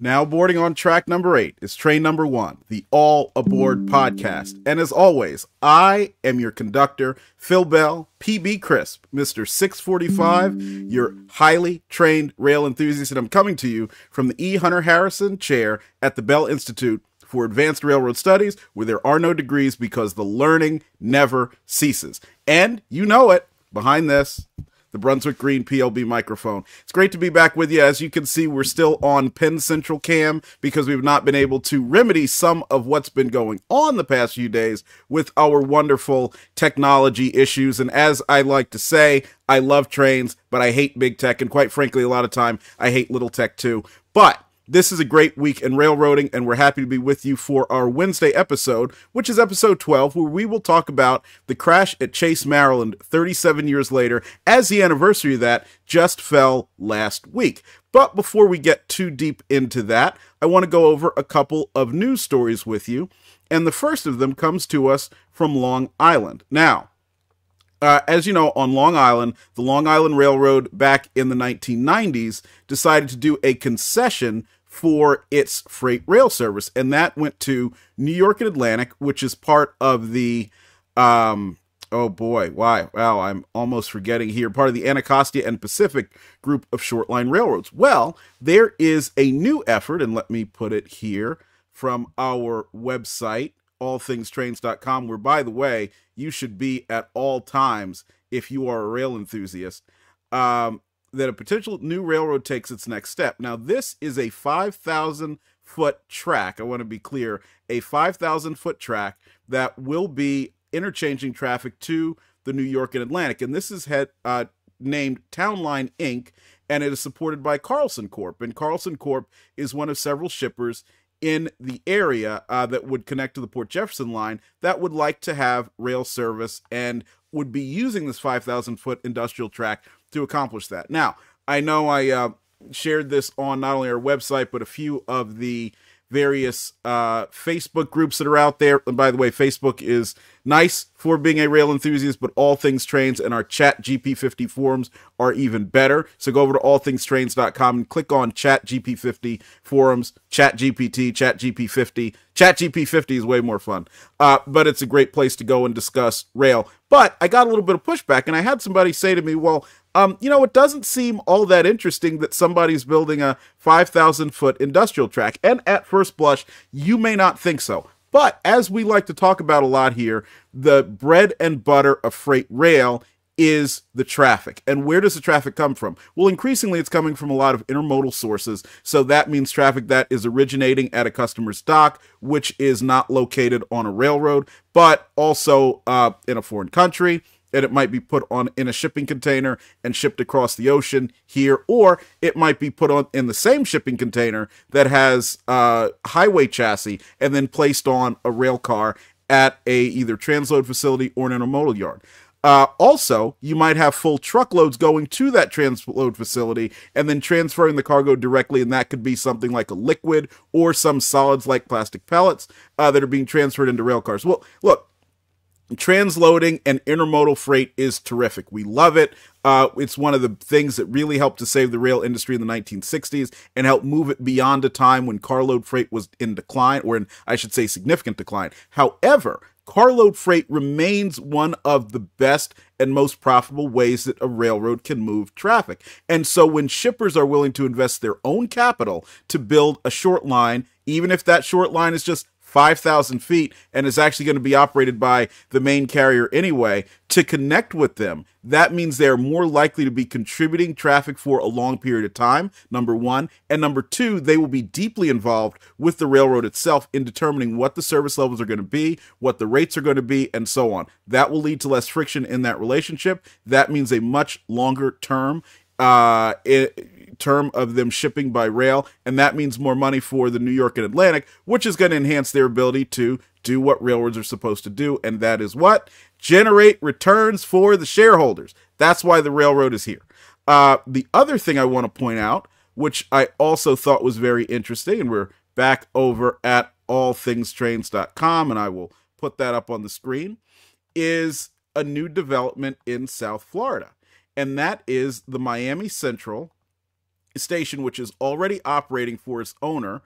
Now boarding on track number 8 is train number 1, the All Aboard podcast. And as always, I am your conductor, Phil Bell, PB Crisp, Mr. 645, your highly trained rail enthusiast, and I'm coming to you from the E. Hunter Harrison Chair at the Bell Institute for Advanced Railroad Studies, where there are no degrees because the learning never ceases. And you know it, behind this, the Brunswick Green PLB microphone. It's great to be back with you. As you can see, we're still on Penn Central Cam because we've not been able to remedy some of what's been going on the past few days with our wonderful technology issues. And as I like to say, I love trains, but I hate big tech. And quite frankly, a lot of time, I hate little tech too. But this is a great week in railroading, and we're happy to be with you for our Wednesday episode, which is episode 12, where we will talk about the crash at Chase, Maryland, 37 years later, as the anniversary of that just fell last week. But before we get too deep into that, I want to go over a couple of news stories with you, and the first of them comes to us from Long Island. Now, as you know, on Long Island, the Long Island Railroad back in the 1990s decided to do a concession for its freight rail service, and that went to New York and Atlantic, which is part of the, oh boy, wow, I'm almost forgetting here, part of the Anacostia and Pacific group of short-line railroads. Well, there is a new effort, and let me put it here, from our website, allthingstrains.com, where, by the way, you should be at all times if you are a rail enthusiast, that a potential new railroad takes its next step. Now, this is a 5,000-foot track. I want to be clear, a 5,000-foot track that will be interchanging traffic to the New York and Atlantic. And this is named Town Line Inc., and it is supported by Carlson Corp. And Carlson Corp is one of several shippers in the area that would connect to the Port Jefferson line that would like to have rail service and would be using this 5,000-foot industrial track to accomplish that. Now, I know I shared this on not only our website, but a few of the various Facebook groups that are out there. And by the way, Facebook is nice for being a rail enthusiast, but All Things Trains and our Chat GP50 forums are even better. So go over to allthingstrains.com and click on Chat GP50 forums, Chat GPT, Chat GP50. Chat GP50 is way more fun, but it's a great place to go and discuss rail. But I got a little bit of pushback, and I had somebody say to me, well, you know, it doesn't seem all that interesting that somebody's building a 5,000-foot industrial track. And at first blush, you may not think so. But as we like to talk about a lot here, the bread and butter of freight rail is the traffic. And where does the traffic come from? Well, increasingly, it's coming from a lot of intermodal sources. So that means traffic that is originating at a customer's dock, which is not located on a railroad, but also in a foreign country. And it might be put on in a shipping container and shipped across the ocean here, or it might be put on in the same shipping container that has a highway chassis and then placed on a rail car at a either transload facility or an intermodal yard. Also, you might have full truckloads going to that transload facility and then transferring the cargo directly, and that could be something like a liquid or some solids like plastic pellets that are being transferred into rail cars. Well, look, transloading and intermodal freight is terrific. We love it. It's one of the things that really helped to save the rail industry in the 1960s and helped move it beyond a time when carload freight was in decline, or in, I should say, significant decline. However, carload freight remains one of the best and most profitable ways that a railroad can move traffic. And so when shippers are willing to invest their own capital to build a short line, even if that short line is just 5,000 feet and is actually going to be operated by the main carrier anyway, to connect with them, that means they're more likely to be contributing traffic for a long period of time, number one. And number two, they will be deeply involved with the railroad itself in determining what the service levels are going to be, what the rates are going to be, and so on. That will lead to less friction in that relationship. That means a much longer term of them shipping by rail, and that means more money for the New York and Atlantic, which is going to enhance their ability to do what railroads are supposed to do, and that is what? Generate returns for the shareholders. That's why the railroad is here. The other thing I want to point out, which I also thought was very interesting, and we're back over at allthingstrains.com, and I will put that up on the screen, is a new development in South Florida. And that is the MiamiCentral station, which is already operating for its owner,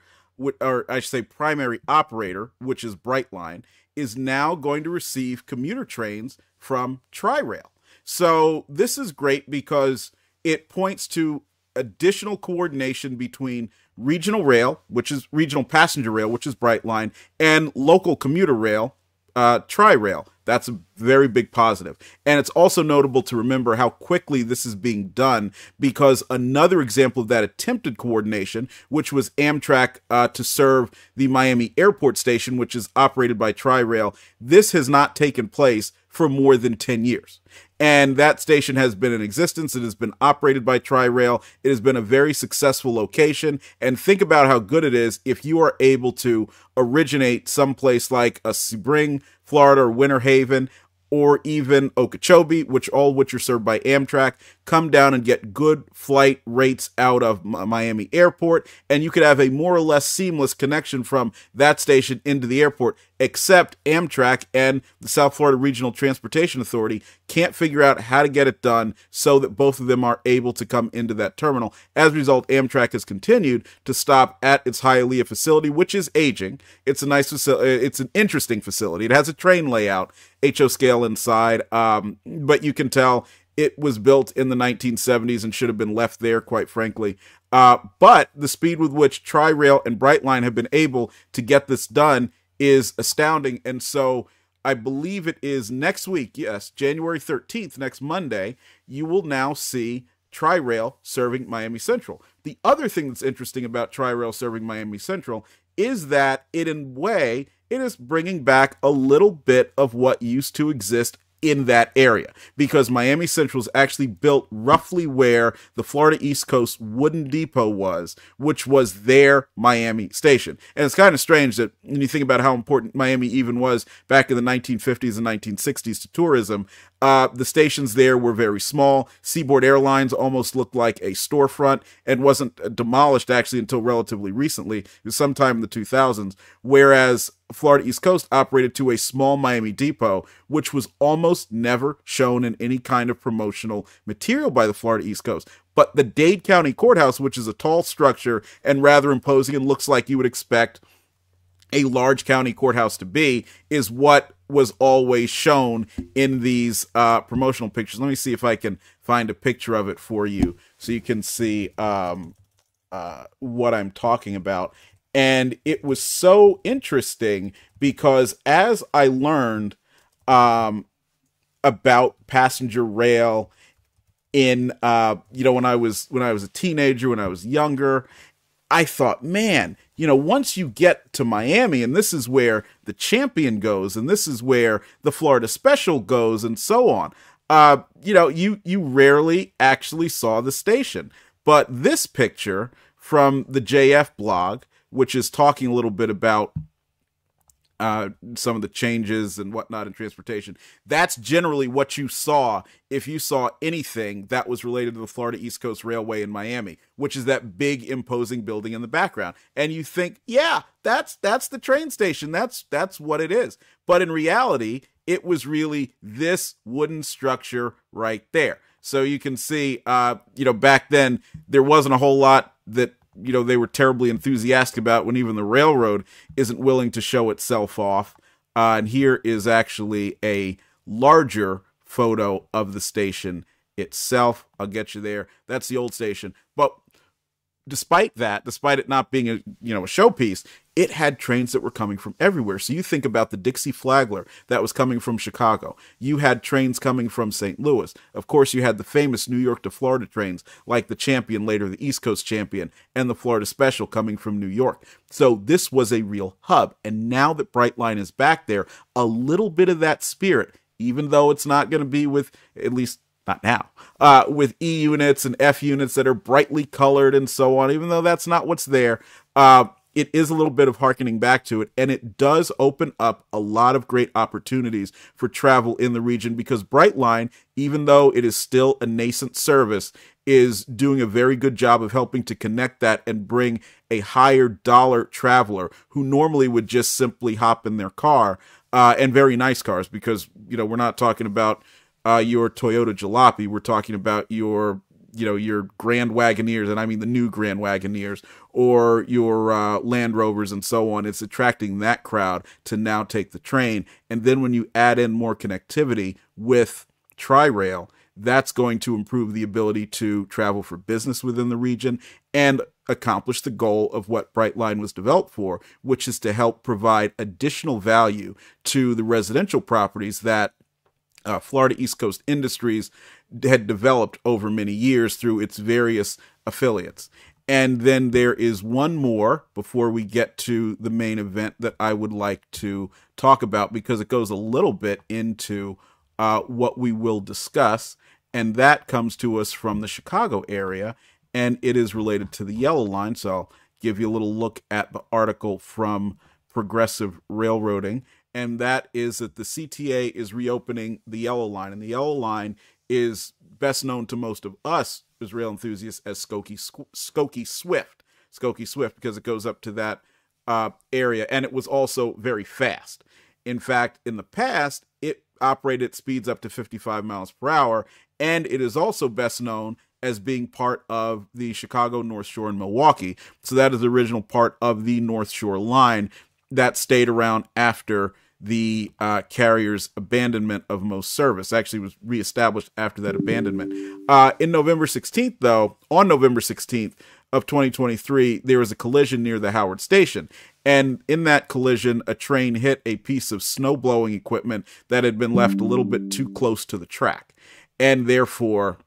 or I should say primary operator, which is Brightline, is now going to receive commuter trains from Tri-Rail. So this is great because it points to additional coordination between regional rail, which is regional passenger rail, which is Brightline, and local commuter rail, Tri-Rail. That's a very big positive. And it's also notable to remember how quickly this is being done, because another example of that attempted coordination, which was Amtrak to serve the Miami Airport station, which is operated by Tri-Rail, this has not taken place for more than 10 years. And that station has been in existence. It has been operated by Tri-Rail. It has been a very successful location. And think about how good it is if you are able to originate someplace like a Sebring, Florida, or Winter Haven, or even Okeechobee, which are served by Amtrak, come down and get good flight rates out of Miami Airport, and you could have a more or less seamless connection from that station into the airport, except Amtrak and the South Florida Regional Transportation Authority can't figure out how to get it done so that both of them are able to come into that terminal. As a result, Amtrak has continued to stop at its Hialeah facility, which is aging. It's a nice facility. It's an interesting facility. It has a train layout, HO scale inside, but you can tell it was built in the 1970s and should have been left there, quite frankly. But the speed with which Tri-Rail and Brightline have been able to get this done is astounding. And so I believe it is next week, yes, January 13th, next Monday, you will now see Tri-Rail serving MiamiCentral. The other thing that's interesting about Tri-Rail serving MiamiCentral is that it is bringing back a little bit of what used to exist in that area, because MiamiCentral is actually built roughly where the Florida East Coast Wooden Depot was, which was their Miami station. And it's kind of strange that when you think about how important Miami even was back in the 1950s and 1960s to tourism, the stations there were very small. Seaboard Airlines almost looked like a storefront and wasn't demolished actually until relatively recently. It was sometime in the 2000s, whereas Florida East Coast operated to a small Miami depot, which was almost never shown in any kind of promotional material by the Florida East Coast. But the Dade County Courthouse, which is a tall structure and rather imposing and looks like you would expect a large county courthouse to be, is what was always shown in these promotional pictures. Let me see if I can find a picture of it for you so you can see what I'm talking about. And it was so interesting because as I learned about passenger rail in when I was a teenager, when I was younger, I thought, man, once you get to Miami, and this is where the Champion goes, and this is where the Florida Special goes, and so on, you rarely actually saw the station. But this picture from the JF blog, which is talking a little bit about some of the changes and whatnot in transportation, that's generally what you saw if you saw anything that was related to the Florida East Coast Railway in Miami, which is that big imposing building in the background. And you think, yeah, that's the train station. That's what it is. But in reality, it was really this wooden structure right there. So you can see, back then there wasn't a whole lot that they were terribly enthusiastic about when even the railroad isn't willing to show itself off. And here is actually a larger photo of the station itself. I'll get you there. That's the old station. But despite it not being a showpiece, it had trains that were coming from everywhere. So you think about the Dixie Flagler that was coming from Chicago. You had trains coming from St. Louis. Of course, you had the famous New York to Florida trains like the Champion, later the East Coast Champion, and the Florida Special coming from New York. So this was a real hub. And now that Brightline is back there, a little bit of that spirit, even though it's not going to be with, at least not now, with E units and F units that are brightly colored and so on, even though that's not what's there, it is a little bit of hearkening back to it, and it does open up a lot of great opportunities for travel in the region, because Brightline, even though it is still a nascent service, is doing a very good job of helping to connect that and bring a higher dollar traveler who normally would just simply hop in their car, and very nice cars, because we're not talking about your Toyota Jalopy. We're talking about your your Grand Wagoneers, and I mean the new Grand Wagoneers, or your Land Rovers and so on. It's attracting that crowd to now take the train. And then when you add in more connectivity with Tri-Rail, that's going to improve the ability to travel for business within the region and accomplish the goal of what Brightline was developed for, which is to help provide additional value to the residential properties that Florida East Coast Industries had developed over many years through its various affiliates. And then there is one more before we get to the main event that I would like to talk about, because it goes a little bit into what we will discuss. And that comes to us from the Chicago area, and it is related to the Yellow Line. So I'll give you a little look at the article from Progressive Railroading. And that is that the CTA is reopening the Yellow Line. And the Yellow Line is best known to most of us as rail enthusiasts as Skokie Swift. Skokie Swift, because it goes up to that area. And it was also very fast. In fact, in the past, it operated at speeds up to 55 miles per hour. And it is also best known as being part of the Chicago North Shore and Milwaukee. So that is the original part of the North Shore line that stayed around after the carrier's abandonment of most service. Actually was reestablished after that abandonment. On November 16th of 2023, there was a collision near the Howard Station. And in that collision, a train hit a piece of snow blowing equipment that had been left a little bit too close to the track. And therefore,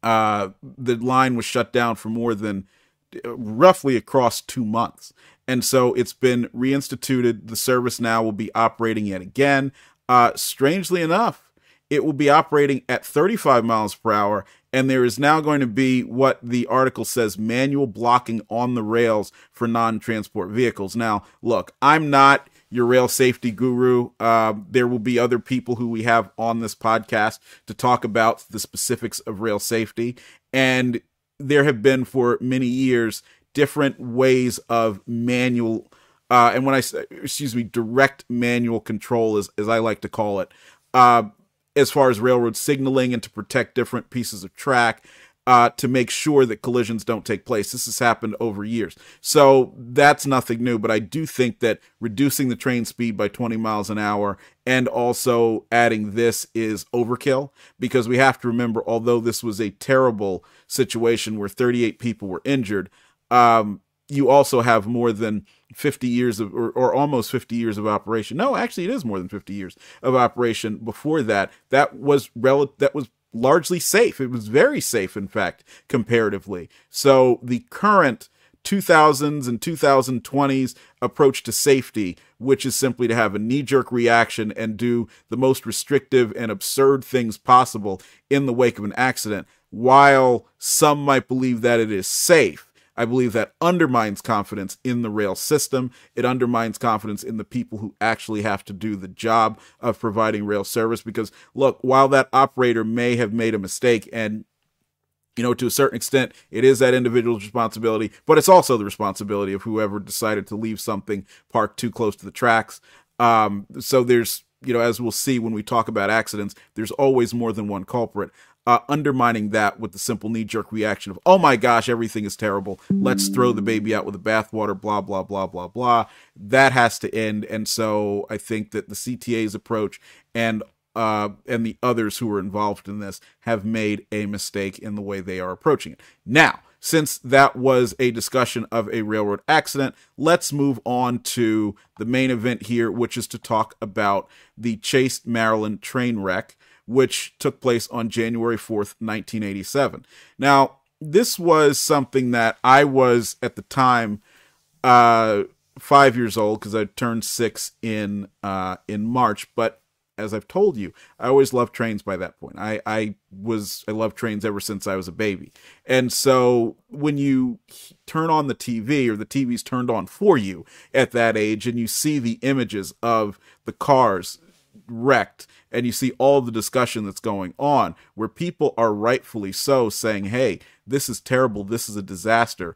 the line was shut down for more than roughly across 2 months. And so it's been reinstituted. The service now will be operating yet again. Strangely enough, it will be operating at 35 miles per hour. And there is now going to be what the article says, manual blocking on the rails for non-transport vehicles. Now, look, I'm not your rail safety guru. There will be other people who we have on this podcast to talk about the specifics of rail safety. And there have been for many years different ways of manual, and when I say, direct manual control, as I like to call it, as far as railroad signaling and to protect different pieces of track, to make sure that collisions don't take place. This has happened over years. So that's nothing new, but I do think that reducing the train speed by 20 miles an hour and also adding this is overkill, because we have to remember, although this was a terrible situation where 38 people were injured, you also have more than 50 years of, or almost 50 years of operation. No, actually it is more than 50 years of operation before that. That was largely safe. It was very safe, in fact, comparatively. So the current 2000s and 2020s approach to safety, which is simply to have a knee-jerk reaction and do the most restrictive and absurd things possible in the wake of an accident, while some might believe that it is safe, I believe that undermines confidence in the rail system. It undermines confidence in the people who actually have to do the job of providing rail service. Because, look, while that operator may have made a mistake, and, to a certain extent, it is that individual's responsibility, but it's also the responsibility of whoever decided to leave something parked too close to the tracks. So there's, as we'll see when we talk about accidents, there's always more than one culprit. Undermining that with the simple knee-jerk reaction of, oh my gosh, everything is terrible, let's throw the baby out with the bathwater, blah, blah, blah, blah, blah. That has to end. And so I think that the CTA's approach and the others who are involved in this have made a mistake in the way they are approaching it. Now, since that was a discussion of a railroad accident, let's move on to the main event here, which is to talk about the Chase, Maryland train wreck, which took place on January 4th, 1987. Now, this was something that I was, at the time, 5 years old, because I turned 6 in March. But as I've told you, I always loved trains by that point. I loved trains ever since I was a baby. And so when you turn on the TV, or the TV's turned on for you at that age, and you see the images of the cars wrecked, and you see all the discussion that's going on, where people are rightfully so saying, hey, this is terrible, this is a disaster,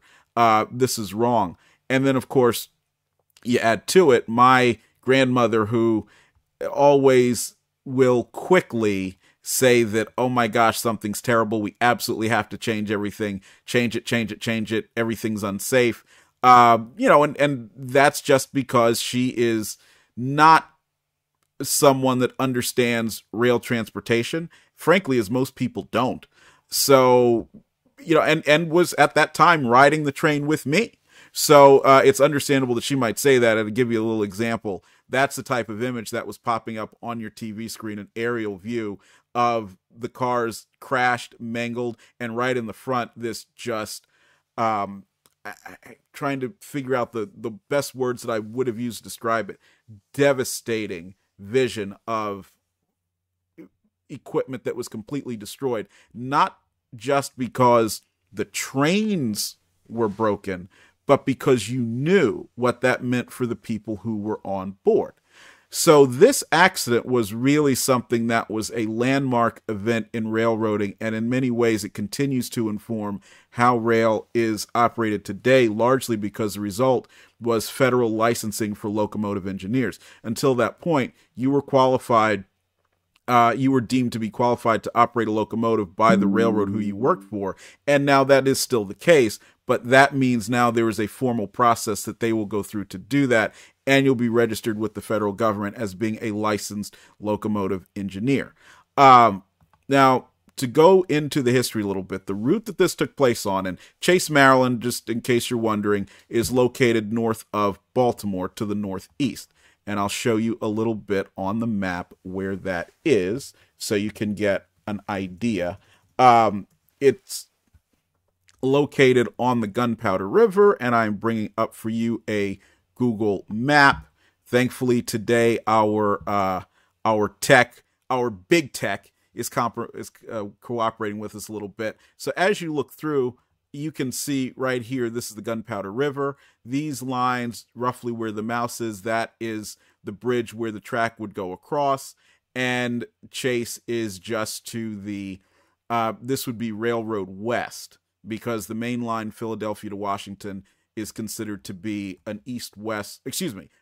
this is wrong. And then, of course, you add to it my grandmother, who always will quickly say that, oh my gosh, something's terrible, we absolutely have to change everything, change it, everything's unsafe. And that's just because she is not someone that understands rail transportation, frankly, as most people don't. So, and was at that time riding the train with me. So it's understandable that she might say that. And to give you a little example, that's the type of image that was popping up on your TV screen, an aerial view of the cars crashed, mangled, and right in the front, this just trying to figure out the best words that I would have used to describe it, devastating vision of equipment that was completely destroyed, not just because the trains were broken, but because you knew what that meant for the people who were on board. So this accident was really something that was a landmark event in railroading, and in many ways it continues to inform how rail is operated today, largely because the result was federal licensing for locomotive engineers. Until that point, you were qualified, you were deemed to be qualified to operate a locomotive by the railroad who you worked for, and now that is still the case, but that means now there is a formal process that they will go through to do that, and you'll be registered with the federal government as being a licensed locomotive engineer. Now, to go into the history a little bit, the route that this took place on, and Chase, Maryland, just in case you're wondering, is located north of Baltimore to the northeast. And I'll show you a little bit on the map where that is so you can get an idea. It's located on the Gunpowder River, and I'm bringing up for you a Google map. Thankfully, today our big tech is cooperating with us a little bit. So as you look through, you can see right here, this is the Gunpowder River. These lines, roughly where the mouse is, that is the bridge where the track would go across. And Chase is just to the, this would be Railroad West, because the main line Philadelphia to Washington is considered to be an east-west,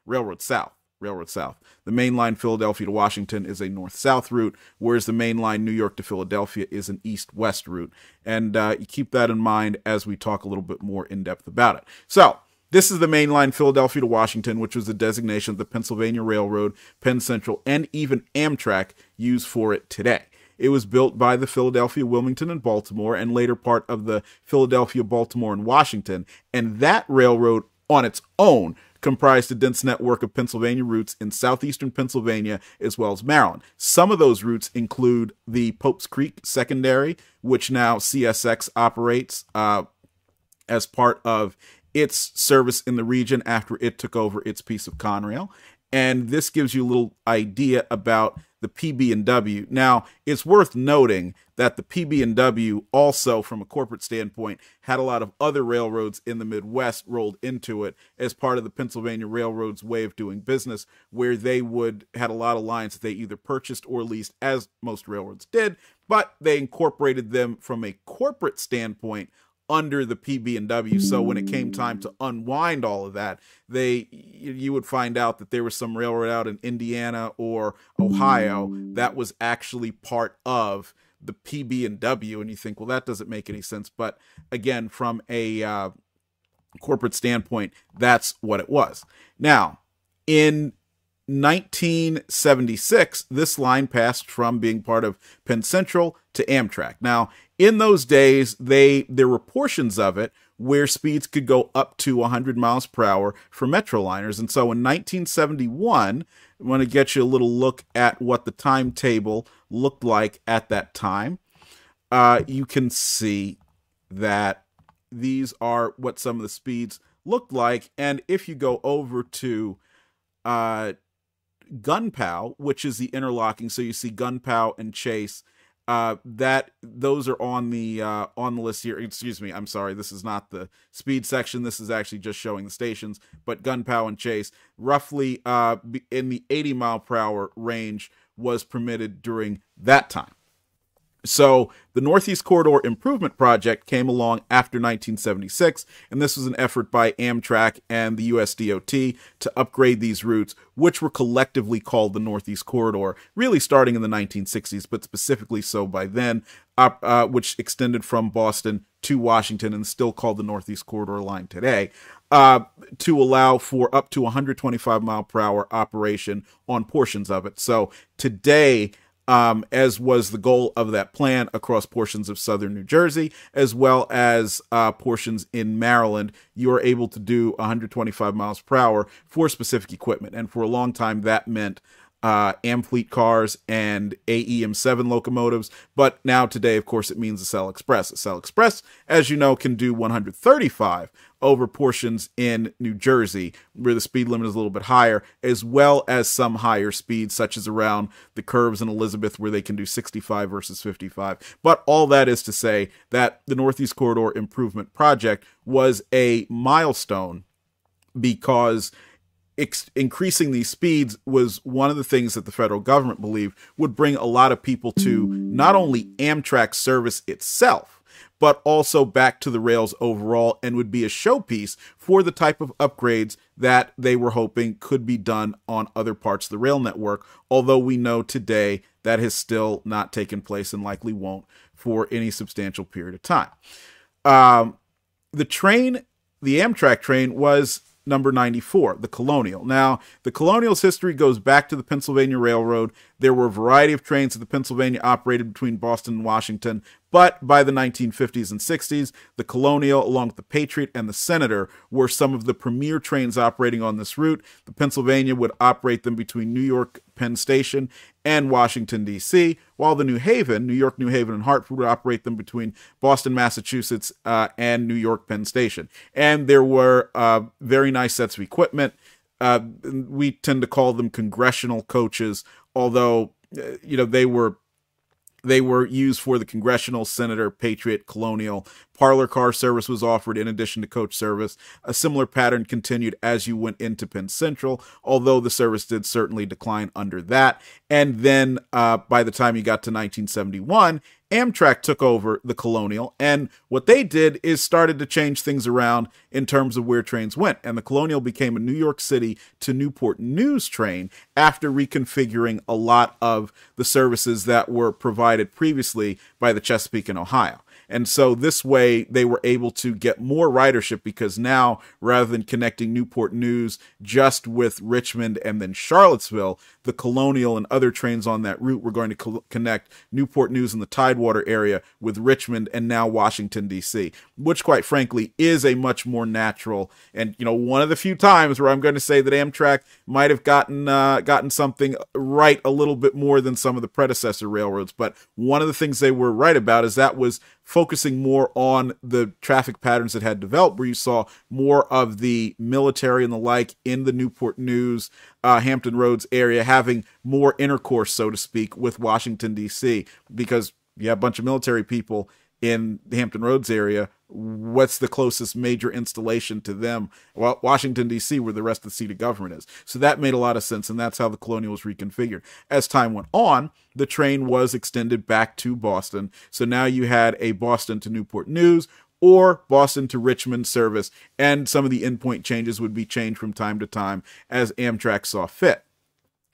Railroad South. Railroad South. The main line Philadelphia to Washington is a north-south route, whereas the main line New York to Philadelphia is an east-west route. And you keep that in mind as we talk a little bit more in depth about it. So this is the main line Philadelphia to Washington, which was the designation that the Pennsylvania Railroad, Penn Central, and even Amtrak use for it today. It was built by the Philadelphia, Wilmington, and Baltimore, and later part of the Philadelphia, Baltimore, and Washington. And that railroad on its own comprised a dense network of Pennsylvania routes in southeastern Pennsylvania as well as Maryland. Some of those routes include the Pope's Creek Secondary, which now CSX operates as part of its service in the region after it took over its piece of Conrail. And this gives you a little idea about the PB&W. Now, it's worth noting that the PB&W also, from a corporate standpoint, had a lot of other railroads in the Midwest rolled into it as part of the Pennsylvania Railroad's way of doing business, where they had a lot of lines that they either purchased or leased, as most railroads did, but they incorporated them from a corporate standpoint under the PB&W. So when it came time to unwind all of that, you would find out that there was some railroad out in Indiana or Ohio that was actually part of the PB&W, and you think, well, that doesn't make any sense. But again, from a corporate standpoint, that's what it was. Now, in 1976, this line passed from being part of Penn Central to Amtrak. Now, in those days, there were portions of it where speeds could go up to 100 miles per hour for Metroliners. And so in 1971, I want to get you a little look at what the timetable looked like at that time. You can see that these are what some of the speeds looked like. And if you go over to Gunpow, which is the interlocking, so you see Gunpow and Chase, those are on the list here. Excuse me, I'm sorry, this is not the speed section. This is actually just showing the stations. But Gunpow and Chase, roughly in the 80 mile per hour range, was permitted during that time. So the Northeast Corridor Improvement Project came along after 1976, and this was an effort by Amtrak and the USDOT to upgrade these routes, which were collectively called the Northeast Corridor, really starting in the 1960s, but specifically so by then, which extended from Boston to Washington and still called the Northeast Corridor line today, to allow for up to 125 mile per hour operation on portions of it. So today, as was the goal of that plan across portions of southern New Jersey, as well as portions in Maryland, you are able to do 125 miles per hour for specific equipment. And for a long time, that meant Amfleet cars and AEM7 locomotives. But now today, of course, it means Acela Express. Acela Express, as you know, can do 135 over portions in New Jersey, where the speed limit is a little bit higher, as well as some higher speeds, such as around the curves in Elizabeth, where they can do 65 versus 55. But all that is to say that the Northeast Corridor Improvement Project was a milestone because increasing these speeds was one of the things that the federal government believed would bring a lot of people to not only Amtrak service itself, but also back to the rails overall, and would be a showpiece for the type of upgrades that they were hoping could be done on other parts of the rail network, although we know today that has still not taken place and likely won't for any substantial period of time. The Amtrak train was number 94, the Colonial. Now, the Colonial's history goes back to the Pennsylvania Railroad. There were a variety of trains that the Pennsylvania operated between Boston and Washington, but by the 1950s and 60s, the Colonial, along with the Patriot and the Senator, were some of the premier trains operating on this route. The Pennsylvania would operate them between New York Penn Station and Washington, D.C., while the New York, New Haven, and Hartford would operate them between Boston, Massachusetts, and New York Penn Station. And there were very nice sets of equipment. We tend to call them congressional coaches, although they were used for the Congressional, Senator, Patriot, Colonial. Parlor car service was offered in addition to coach service. A similar pattern continued as you went into Penn Central, although the service did certainly decline under that. And then by the time you got to 1971, Amtrak took over the Colonial, and what they did is started to change things around in terms of where trains went. And the Colonial became a New York City to Newport News train after reconfiguring a lot of the services that were provided previously by the Chesapeake and Ohio. And so this way they were able to get more ridership, because now, rather than connecting Newport News just with Richmond and then Charlottesville, the Colonial and other trains on that route were going to connect Newport News and the Tidewater area with Richmond and now Washington, D.C., which quite frankly is a much more natural, and one of the few times where I'm going to say that Amtrak might have gotten something right a little bit more than some of the predecessor railroads. But one of the things they were right about is that was focusing more on the traffic patterns that had developed, where you saw more of the military and the like in the Newport News, Hampton Roads area, having more intercourse, so to speak, with Washington, D.C., because you have a bunch of military people in the Hampton Roads area. What's the closest major installation to them? Well, Washington, D.C., where the rest of the seat of government is. So that made a lot of sense, and that's how the Colonial was reconfigured. As time went on, the train was extended back to Boston. So now you had a Boston to Newport News or Boston to Richmond service, and some of the endpoint changes would be changed from time to time as Amtrak saw fit.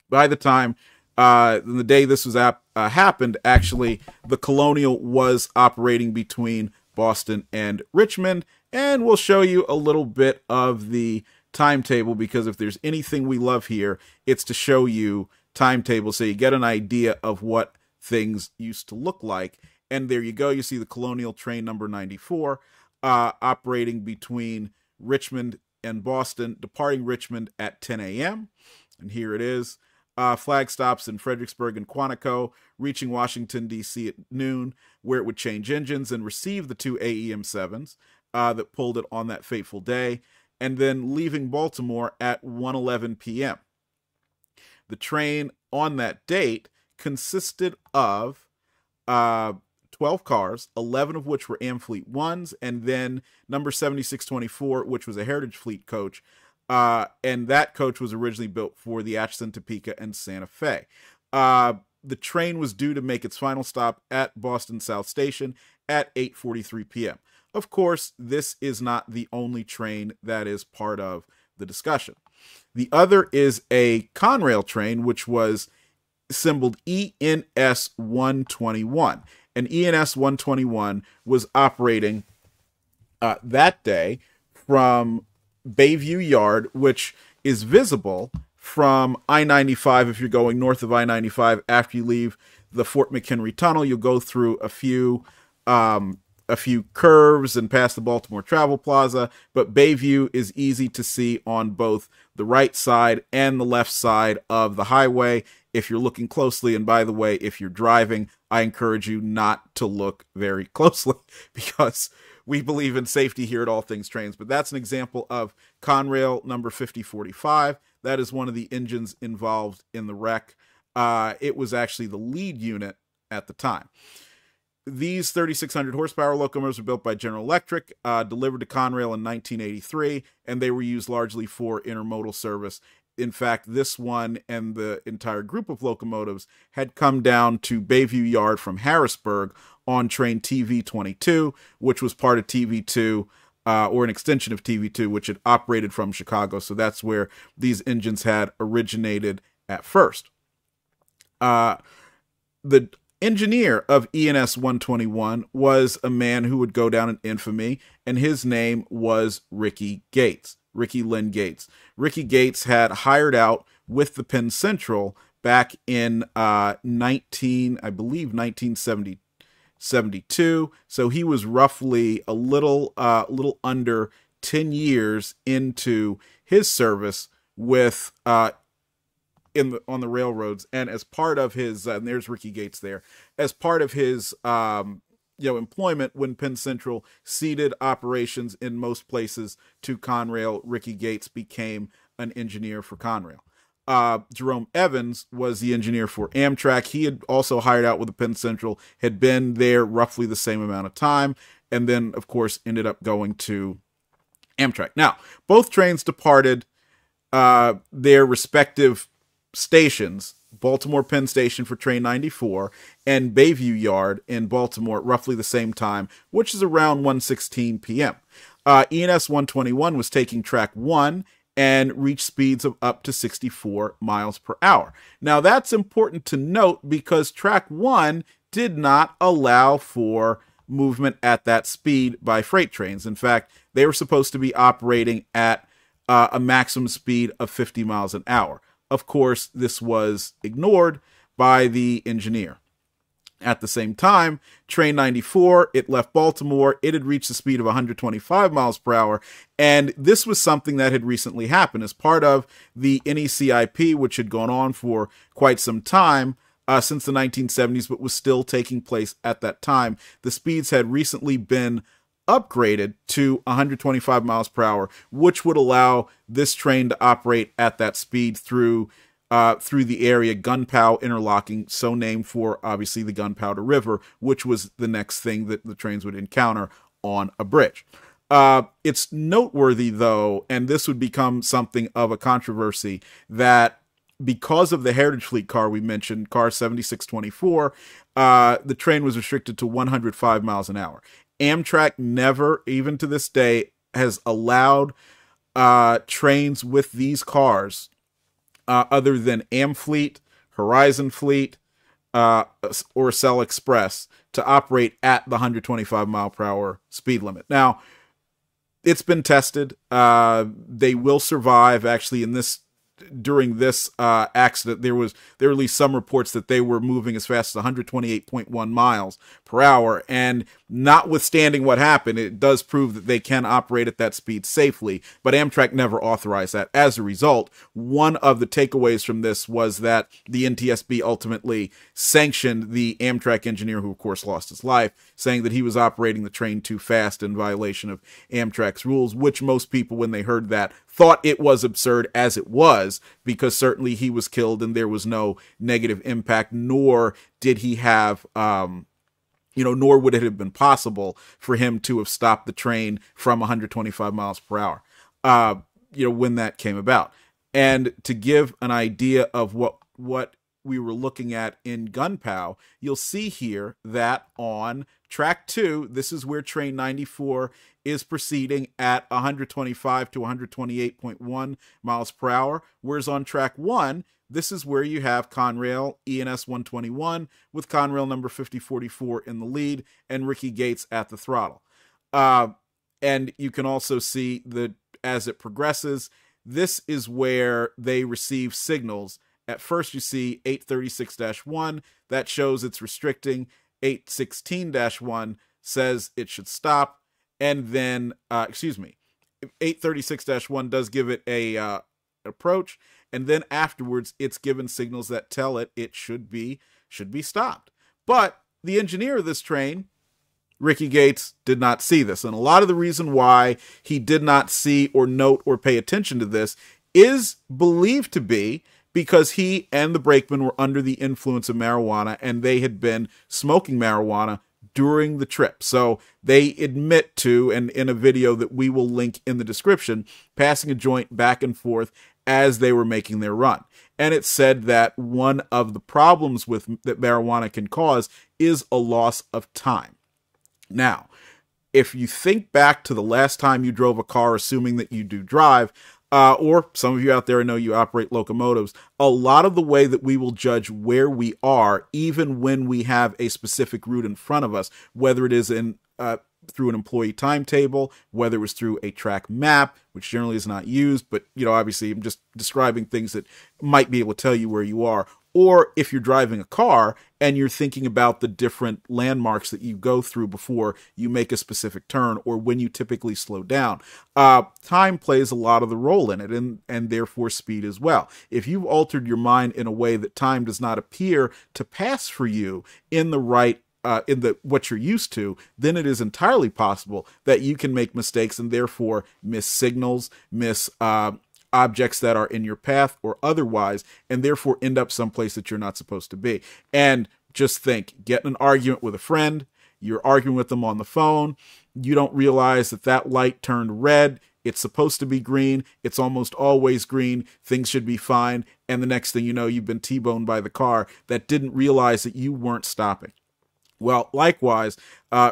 By the time the day this was happened, actually, the Colonial was operating between Boston and Richmond, and we'll show you a little bit of the timetable, because if there's anything we love here, it's to show you timetables so you get an idea of what things used to look like. And there you go. You see the Colonial train number 94 operating between Richmond and Boston, departing Richmond at 10 a.m. And here it is. Flag stops in Fredericksburg and Quantico, reaching Washington, D.C. at noon, where it would change engines and receive the two AEM7s that pulled it on that fateful day, and then leaving Baltimore at 1:11 p.m. The train on that date consisted of 12 cars, 11 of which were Amfleet 1s, and then number 7624, which was a Heritage Fleet coach. And that coach was originally built for the Atchison, Topeka, and Santa Fe. The train was due to make its final stop at Boston South Station at 8:43 p.m. Of course, this is not the only train that is part of the discussion. The other is a Conrail train, which was symboled ENS 121. And ENS 121 was operating that day from Bayview Yard, which is visible from I-95 if you're going north of I-95. After you leave the Fort McHenry Tunnel, you'll go through a few curves and past the Baltimore Travel Plaza, but Bayview is easy to see on both the right side and the left side of the highway if you're looking closely. And by the way, if you're driving, I encourage you not to look very closely because we believe in safety here at All Things Trains. But that's an example of Conrail number 5045. That is one of the engines involved in the wreck. It was actually the lead unit at the time. These 3,600 horsepower locomotives were built by General Electric, delivered to Conrail in 1983, and they were used largely for intermodal service. In fact, this one and the entire group of locomotives had come down to Bayview Yard from Harrisburg on train TV22, which was part of TV2, or an extension of TV2, which had operated from Chicago. So that's where these engines had originated at first. The engineer of ENS 121 was a man who would go down in infamy, and his name was Ricky Lynn Gates. Ricky Gates had hired out with the Penn Central back in 1972. So he was roughly a little under 10 years into his service with on the railroads, and as part of his and there's Ricky Gates there, as part of his employment when Penn Central ceded operations in most places to Conrail, Ricky Gates became an engineer for Conrail. Jerome Evans was the engineer for Amtrak. He had also hired out with the Penn Central, had been there roughly the same amount of time, and then, of course, ended up going to Amtrak. Now, both trains departed their respective stations, Baltimore Penn Station for train 94 and Bayview Yard in Baltimore, roughly the same time, which is around 1:16 p.m. ENS 121 was taking track 1 and reached speeds of up to 64 miles per hour. Now, that's important to note because track 1 did not allow for movement at that speed by freight trains. In fact, they were supposed to be operating at a maximum speed of 50 miles an hour. Of course, this was ignored by the engineer. At the same time, train 94, it left Baltimore. It had reached a speed of 125 miles per hour, and this was something that had recently happened as part of the NECIP, which had gone on for quite some time, since the 1970s, but was still taking place at that time. The speeds had recently been upgraded to 125 miles per hour, which would allow this train to operate at that speed through the area, Gunpow Interlocking, so named for, obviously, the Gunpowder River, which was the next thing that the trains would encounter on a bridge. It's noteworthy, though, and this would become something of a controversy, that because of the Heritage Fleet car we mentioned, car 7624, the train was restricted to 105 miles an hour. Amtrak never, even to this day, has allowed trains with these cars, other than Amfleet, Horizon Fleet, or Cell Express, to operate at the 125 mile per hour speed limit. Now, it's been tested. They will survive. Actually, during this accident, there were at least some reports that they were moving as fast as 128.1 miles per hour. And notwithstanding what happened, it does prove that they can operate at that speed safely. But Amtrak never authorized that. As a result, one of the takeaways from this was that the NTSB ultimately sanctioned the Amtrak engineer, who of course lost his life, saying that he was operating the train too fast in violation of Amtrak's rules, which most people, when they heard that, thought it was absurd, as it was, because certainly he was killed and there was no negative impact, nor did he have, nor would it have been possible for him to have stopped the train from 125 miles per hour, when that came about. And to give an idea of what we were looking at in Gunpow, you'll see here that on track 2, this is where train 94 is proceeding at 125 to 128.1 miles per hour, whereas on track 1, this is where you have Conrail ENS 121 with Conrail number 5044 in the lead and Ricky Gates at the throttle. And you can also see that as it progresses, this is where they receive signals. At first, you see 836-1. That shows it's restricting. 816-1 says it should stop. And then, 836-1 does give it a approach. And then afterwards, it's given signals that tell it should be stopped. But the engineer of this train, Ricky Gates, did not see this. And a lot of the reason why he did not see or note or pay attention to this is believed to be because he and the brakeman were under the influence of marijuana and they had been smoking marijuana during the trip. So they admit to, and in a video that we will link in the description, passing a joint back and forth as they were making their run. And it said that one of the problems that marijuana can cause is a loss of time. Now, if you think back to the last time you drove a car, assuming that you do drive, or some of you out there, I know you operate locomotives, a lot of the way that we will judge where we are, even when we have a specific route in front of us, whether it is through an employee timetable, whether it was through a track map, which generally is not used, but obviously I'm just describing things that might be able to tell you where you are. Or if you're driving a car and you're thinking about the different landmarks that you go through before you make a specific turn or when you typically slow down, time plays a lot of the role in it, and therefore speed as well. If you've altered your mind in a way that time does not appear to pass for you in the right what you're used to, then it is entirely possible that you can make mistakes and therefore miss signals, miss objects that are in your path or otherwise, and therefore end up someplace that you're not supposed to be. And just think, get in an argument with a friend, you're arguing with them on the phone, you don't realize that light turned red, it's supposed to be green, it's almost always green, things should be fine, and the next thing you know, you've been T-boned by the car that didn't realize that you weren't stopping. Well, likewise,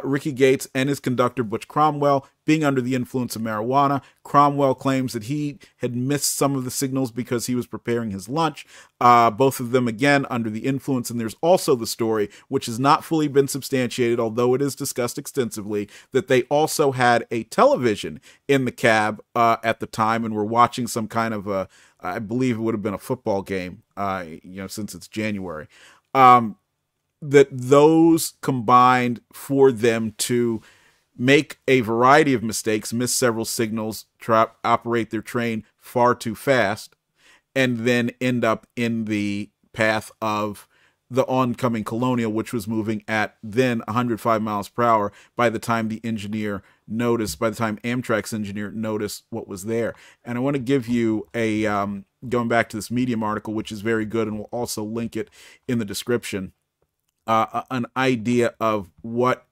Ricky Gates and his conductor, Butch Cromwell, being under the influence of marijuana. Cromwell claims that he had missed some of the signals because he was preparing his lunch. Both of them, again, under the influence. And there's also the story, which has not fully been substantiated, although it is discussed extensively, that they also had a television in the cab at the time and were watching some kind of I believe it would have been a football game, since it's January. That those combined for them to make a variety of mistakes, miss several signals, operate their train far too fast, and then end up in the path of the oncoming Colonial, which was moving at then 105 miles per hour by the time Amtrak's engineer noticed what was there. And I want to give you going back to this Medium article, which is very good, and we'll also link it in the description, an idea of what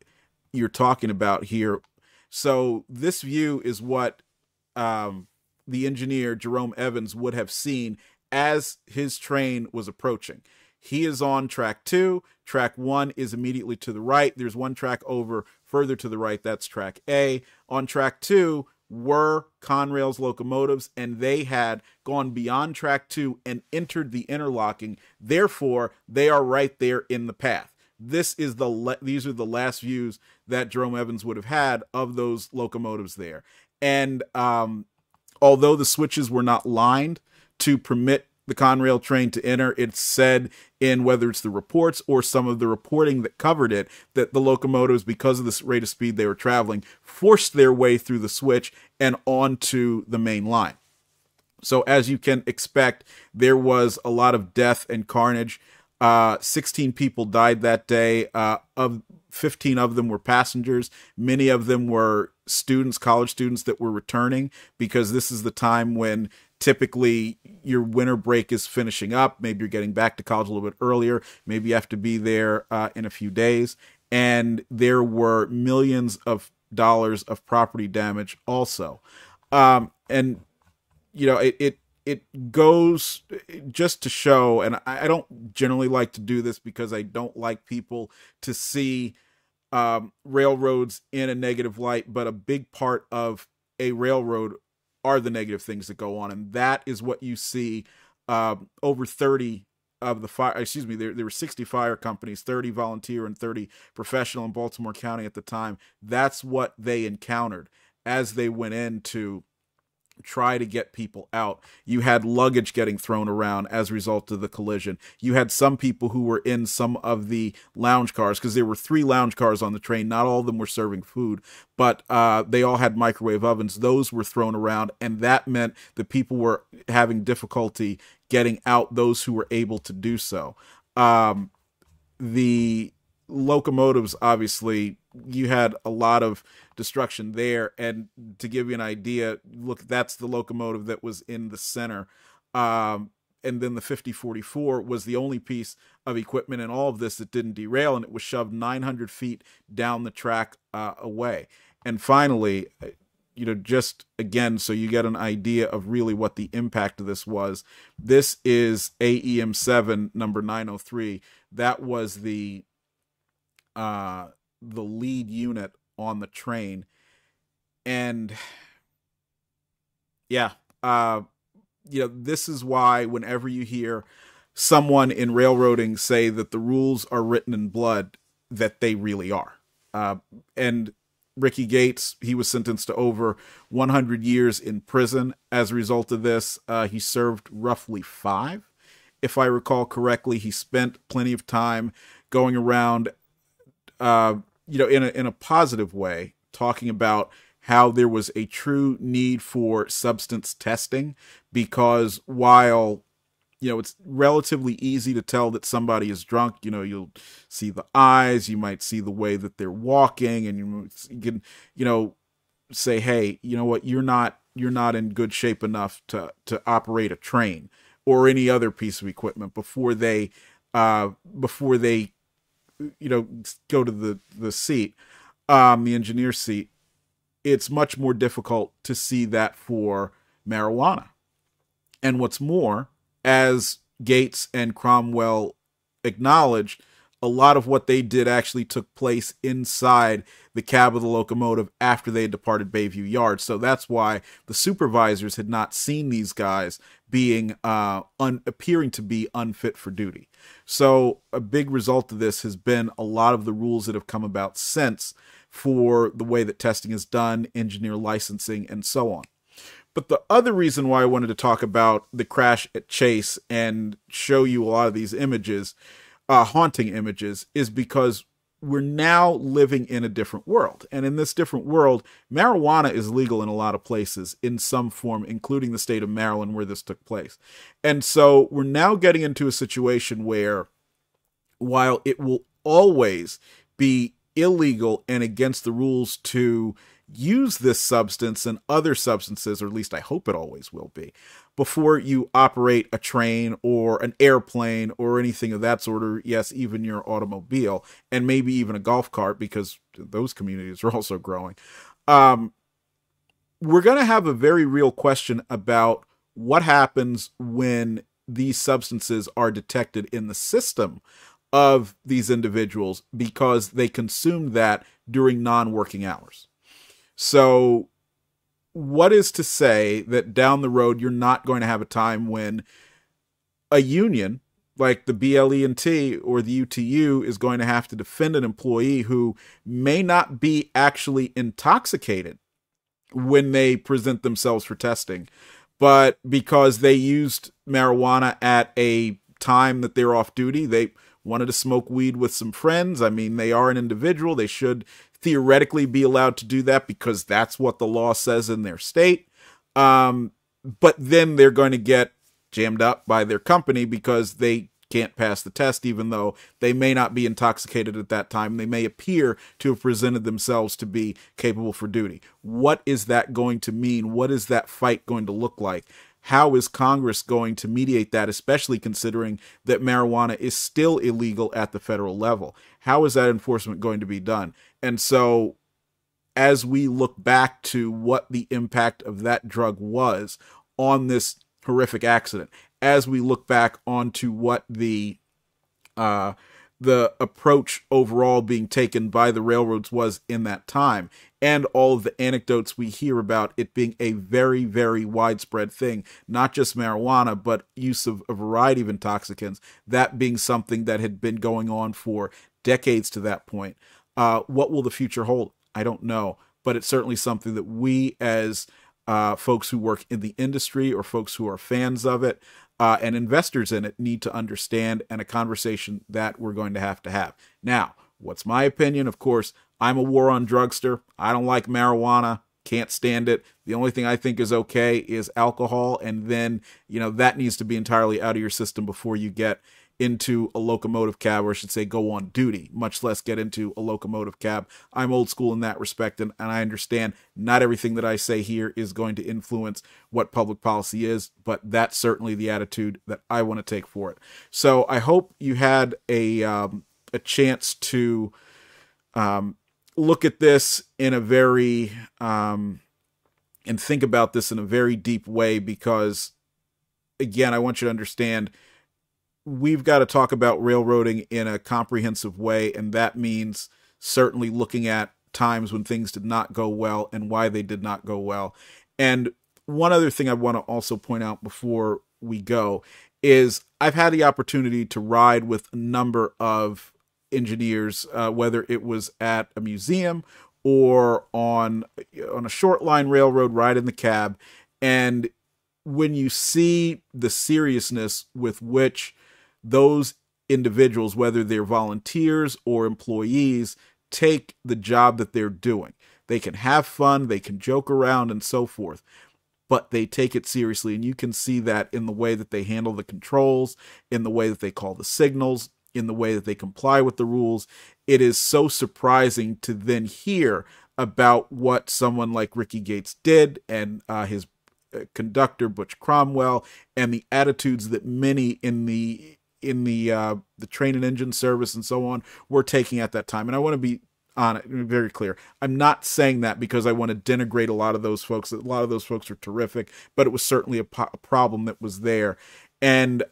you're talking about here. So this view is what the engineer, Jerome Evans, would have seen as his train was approaching. He is on track 2. Track 1 is immediately to the right. There's one track over further to the right. That's track A. On track 2 were Conrail's locomotives, and they had gone beyond track 2 and entered the interlocking. Therefore, they are right there in the path. These are the last views that Jerome Evans would have had of those locomotives there. And although the switches were not lined to permit the Conrail train to enter, it's said in whether it's the reports or some of the reporting that covered it, that the locomotives, because of the rate of speed they were traveling, forced their way through the switch and onto the main line. So as you can expect, there was a lot of death and carnage. 16 people died that day. 15 of them were passengers. Many of them were students, college students that were returning, because this is the time when typically your winter break is finishing up. Maybe you're getting back to college a little bit earlier. Maybe you have to be there in a few days. And there were millions of dollars of property damage also. And, it it goes just to show, and I don't generally like to do this because I don't like people to see railroads in a negative light, but a big part of a railroad are the negative things that go on, and that is what you see. Over 30 of the fire, excuse me, there were 60 fire companies, 30 volunteer and 30 professional in Baltimore County at the time. That's what they encountered as they went in to try to get people out. You had luggage getting thrown around as a result of the collision. You had some people who were in some of the lounge cars, because there were 3 lounge cars on the train. Not all of them were serving food, but they all had microwave ovens. Those were thrown around, and that meant that people were having difficulty getting out, those who were able to do so. The locomotives, obviously, you had a lot of destruction there. And to give you an idea, look, that's the locomotive that was in the center. And then the 5044 was the only piece of equipment in all of this that didn't derail, and it was shoved 900 feet down the track away. And finally, just again, so you get an idea of really what the impact of this was, this is AEM 7, number 903. That was the lead unit on the train. And yeah, this is why whenever you hear someone in railroading say that the rules are written in blood, that they really are. And Ricky Gates, he was sentenced to over 100 years in prison as a result of this. He served roughly 5, if I recall correctly. He spent plenty of time going around in a positive way, talking about how there was a true need for substance testing, because while, it's relatively easy to tell that somebody is drunk, you'll see the eyes, you might see the way that they're walking, and you can, say, hey, you know what, you're not in good shape enough to operate a train or any other piece of equipment before they go to the seat, the engineer's seat. It's much more difficult to see that for marijuana. And what's more, as Gates and Cromwell acknowledged, a lot of what they did actually took place inside the cab of the locomotive after they had departed Bayview Yard. So that's why the supervisors had not seen these guys being appearing to be unfit for duty. So a big result of this has been a lot of the rules that have come about since for the way that testing is done, engineer licensing, and so on. But the other reason why I wanted to talk about the crash at Chase and show you a lot of these images, haunting images, is because we're now living in a different world. And in this different world, marijuana is legal in a lot of places in some form, including the state of Maryland where this took place. And so we're now getting into a situation where, while it will always be illegal and against the rules to use this substance and other substances, or at least I hope it always will be, before you operate a train or an airplane or anything of that sort, or yes, even your automobile, and maybe even a golf cart, because those communities are also growing. We're going to have a very real question about what happens when these substances are detected in the system of these individuals because they consumed that during non-working hours. So what is to say that down the road you're not going to have a time when a union like the BLE&T or the UTU is going to have to defend an employee who may not be actually intoxicated when they present themselves for testing, but because they used marijuana at a time that they're off duty, they wanted to smoke weed with some friends. I mean, they are an individual. They should theoretically be allowed to do that because that's what the law says in their state. But then they're going to get jammed up by their company because they can't pass the test, even though they may not be intoxicated at that time. They may appear to have presented themselves to be capable for duty. What is that going to mean? What is that fight going to look like? How is Congress going to mediate that, especially considering that marijuana is still illegal at the federal level? How is that enforcement going to be done? And so as we look back to what the impact of that drug was on this horrific accident. As we look back onto what the approach overall being taken by the railroads was in that time, and all of the anecdotes we hear about it being a very, very widespread thing, not just marijuana, but use of a variety of intoxicants, that being something that had been going on for decades to that point. What will the future hold? I don't know, but it's certainly something that we as folks who work in the industry or folks who are fans of it and investors in it need to understand, and a conversation that we're going to have. Now, what's my opinion? Of course, I'm a war on drugster. I don't like marijuana. Can't stand it. The only thing I think is okay is alcohol, and then, that needs to be entirely out of your system before you get into a locomotive cab, or I should say go on duty, much less get into a locomotive cab. I'm old school in that respect, and I understand not everything that I say here is going to influence what public policy is, but that's certainly the attitude that I want to take for it. So I hope you had a chance to look at this in a very and think about this in a very deep way, because again, I want you to understand we've got to talk about railroading in a comprehensive way, and that means certainly looking at times when things did not go well and why they did not go well. And one other thing I want to also point out before we go is I've had the opportunity to ride with a number of engineers, whether it was at a museum or on a short line railroad ride in the cab. And when you see the seriousness with which those individuals, whether they're volunteers or employees, take the job that they're doing. They can have fun, they can joke around and so forth, but they take it seriously. And you can see that in the way that they handle the controls, in the way that they call the signals, in the way that they comply with the rules. It is so surprising to then hear about what someone like Ricky Gates did, and his conductor, Butch Cromwell, and the attitudes that many in the train and engine service and so on were taking at that time. And I want to be on it very clear. I'm not saying that because I want to denigrate a lot of those folks. A lot of those folks are terrific, but it was certainly a problem that was there. And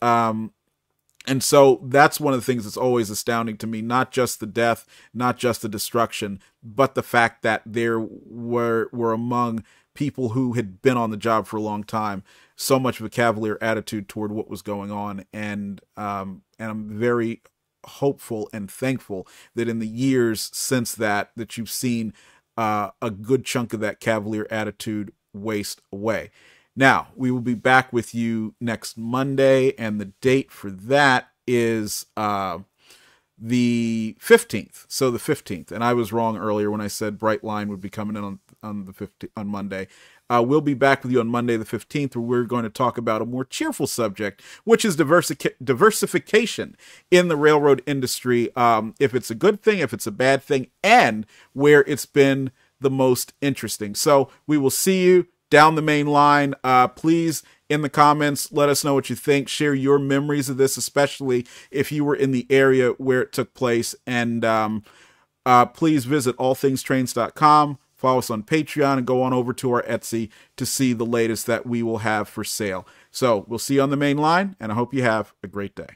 so that's one of the things that's always astounding to me, not just the death, not just the destruction, but the fact that there were among people who had been on the job for a long time so much of a cavalier attitude toward what was going on. And I'm very hopeful and thankful that in the years since that you've seen a good chunk of that cavalier attitude waste away. Now, we will be back with you next Monday, and the date for that is the 15th. So the 15th. And I was wrong earlier when I said Bright Line would be coming in on the 15th, on Monday. We'll be back with you on Monday the 15th, where we're going to talk about a more cheerful subject, which is diversification in the railroad industry. If it's a good thing, if it's a bad thing, and where it's been the most interesting. So we will see you down the main line. Please, in the comments, let us know what you think. Share your memories of this, especially if you were in the area where it took place. And please visit allthingstrains.com. Follow us on Patreon, and go on over to our Etsy to see the latest that we will have for sale. So we'll see you on the main line, and I hope you have a great day.